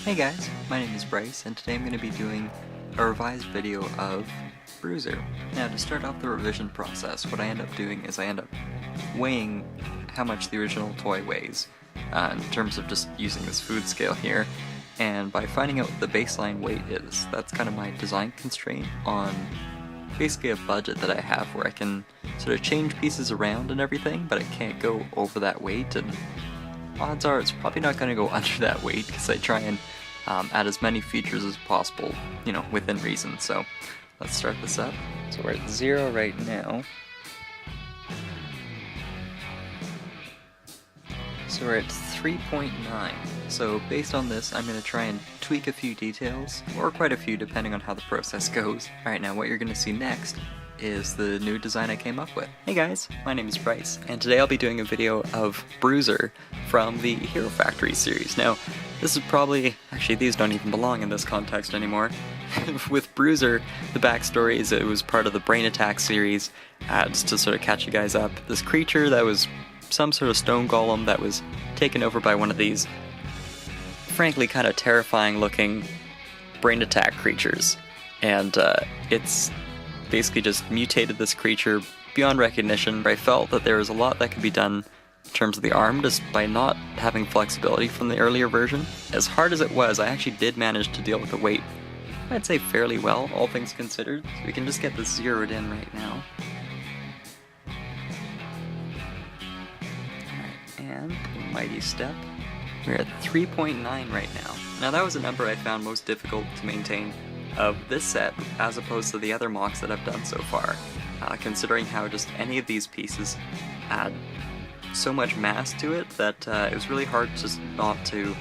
Hey guys, my name is Bryce, and today I'm going to be doing a revised video of Bruizer. Now, to start off the revision process, what I end up doing is I end up weighing how much the original toy weighs, in terms of just using this food scale here, and by finding out what the baseline weight is, that's kind of my design constraint on basically a budget that I have where I can sort of change pieces around and everything, but I can't go over that weight, and odds are it's probably not going to go under that weight because I try and add as many features as possible, you know, within reason. So let's start this up. So we're at 0 right now. So we're at 3.9. So based on this, I'm going to try and tweak a few details, or quite a few depending on how the process goes. Alright, now what you're going to see next is the new design I came up with. Hey guys, my name is Bryce, and today I'll be doing a video of Bruizer from the Hero Factory series. Now, this is probably, actually these don't even belong in this context anymore. With Bruizer, the backstory is it was part of the Brain Attack series, just to sort of catch you guys up. This creature that was some sort of stone golem that was taken over by one of these frankly kind of terrifying looking Brain Attack creatures. And it's basically just mutated this creature beyond recognition. I felt that there was a lot that could be done in terms of the arm just by not having flexibility from the earlier version. As hard as it was, I actually did manage to deal with the weight, I'd say fairly well, all things considered. So we can just get this zeroed in right now. Alright, and mighty step. We're at 3.9 right now. Now that was a number I found most difficult to maintain of this set as opposed to the other MOCs that I've done so far, considering how just any of these pieces add so much mass to it that it was really hard just not to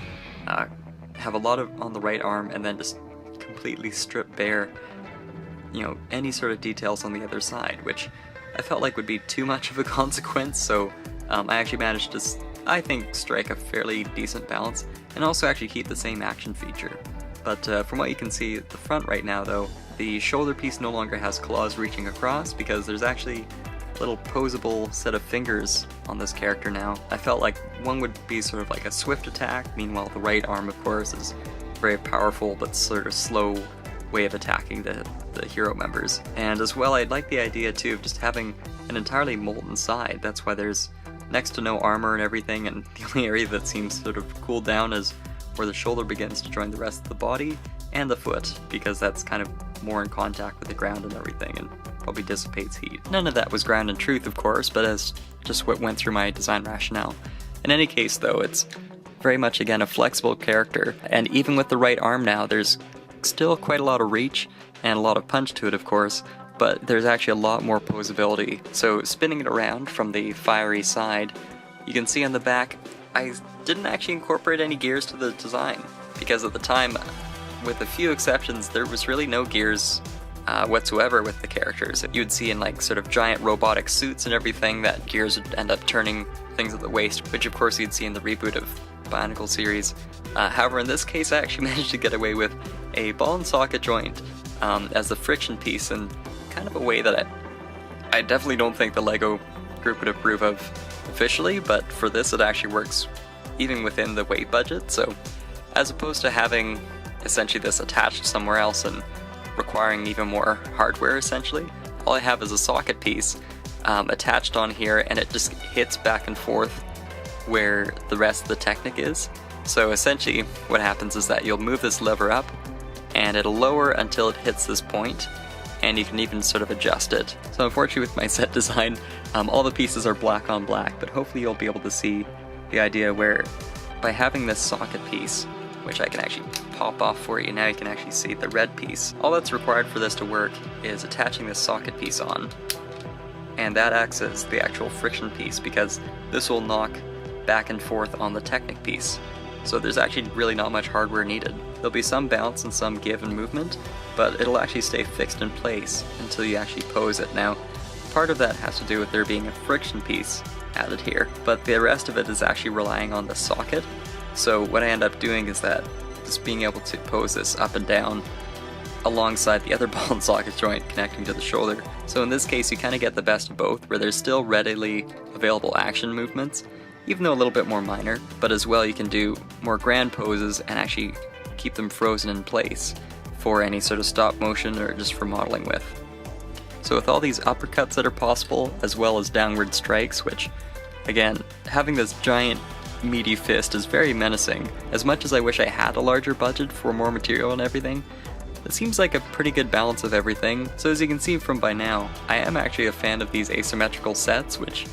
have a lot of on the right arm and then just completely strip bare, you know, any sort of details on the other side, which I felt like would be too much of a consequence. So I actually managed to, I think, strike a fairly decent balance and also actually keep the same action feature. But from what you can see at the front right now though, the shoulder piece no longer has claws reaching across because there's actually a little posable set of fingers on this character now. I felt like one would be sort of like a swift attack, meanwhile the right arm of course is very powerful but sort of slow way of attacking the hero members. And as well, I'd like the idea too of just having an entirely molten side. That's why there's next to no armor and everything, and the only area that seems sort of cooled down is where the shoulder begins to join the rest of the body, and the foot, because that's kind of more in contact with the ground and everything, and probably dissipates heat. None of that was ground in truth, of course, but as just what went through my design rationale. In any case, though, it's very much, again, a flexible character, and even with the right arm now, there's still quite a lot of reach, and a lot of punch to it, of course, but there's actually a lot more posability. So spinning it around from the fiery side, you can see on the back, I didn't actually incorporate any gears to the design, because at the time, with a few exceptions, there was really no gears whatsoever with the characters. You would see in like sort of giant robotic suits and everything that gears would end up turning things at the waist, which of course you'd see in the reboot of Bionicle series. However, in this case I actually managed to get away with a ball and socket joint as the friction piece, in kind of a way that I definitely don't think the LEGO group would approve of officially, but for this it actually works even within the weight budget. So as opposed to having essentially this attached somewhere else and requiring even more hardware essentially, all I have is a socket piece attached on here, and it just hits back and forth where the rest of the Technic is. So essentially what happens is that you'll move this lever up and it'll lower until it hits this point, and you can even sort of adjust it. So unfortunately with my set design, all the pieces are black on black, but hopefully you'll be able to see the idea where by having this socket piece, which I can actually pop off for you, now you can actually see the red piece. All that's required for this to work is attaching this socket piece on, and that acts as the actual friction piece because this will knock back and forth on the Technic piece. So there's actually really not much hardware needed. There'll be some bounce and some give and movement, but it'll actually stay fixed in place until you actually pose it. Now, part of that has to do with there being a friction piece added here, but the rest of it is actually relying on the socket. So what I end up doing is that just being able to pose this up and down alongside the other ball and socket joint connecting to the shoulder. So in this case you kind of get the best of both, where there's still readily available action movements, even though a little bit more minor, but as well you can do more grand poses and actually keep them frozen in place for any sort of stop motion or just for modeling with. So with all these uppercuts that are possible, as well as downward strikes, which, again, having this giant meaty fist is very menacing. As much as I wish I had a larger budget for more material and everything, it seems like a pretty good balance of everything. So as you can see from by now, I am actually a fan of these asymmetrical sets, which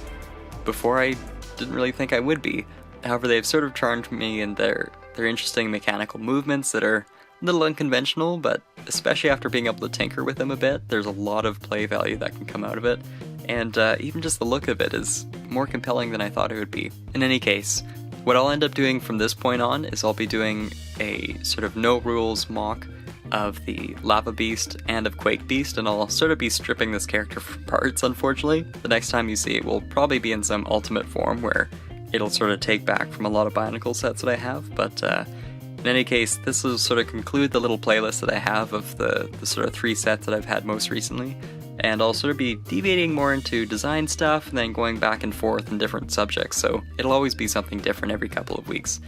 before I didn't really think I would be. However, they've sort of charmed me in their interesting mechanical movements that are a little unconventional, but especially after being able to tinker with them a bit, there's a lot of play value that can come out of it, and even just the look of it is more compelling than I thought it would be. In any case, what I'll end up doing from this point on is I'll be doing a sort of no rules mock of the Lava Beast and of Quake Beast, and I'll sort of be stripping this character for parts, unfortunately. The next time you see it will probably be in some ultimate form where it'll sort of take back from a lot of Bionicle sets that I have, but in any case, this will sort of conclude the little playlist that I have of the sort of 3 sets that I've had most recently, and I'll sort of be deviating more into design stuff and then going back and forth in different subjects, so it'll always be something different every couple of weeks,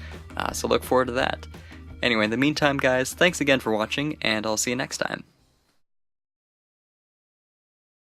so look forward to that. Anyway, in the meantime guys, thanks again for watching, and I'll see you next time.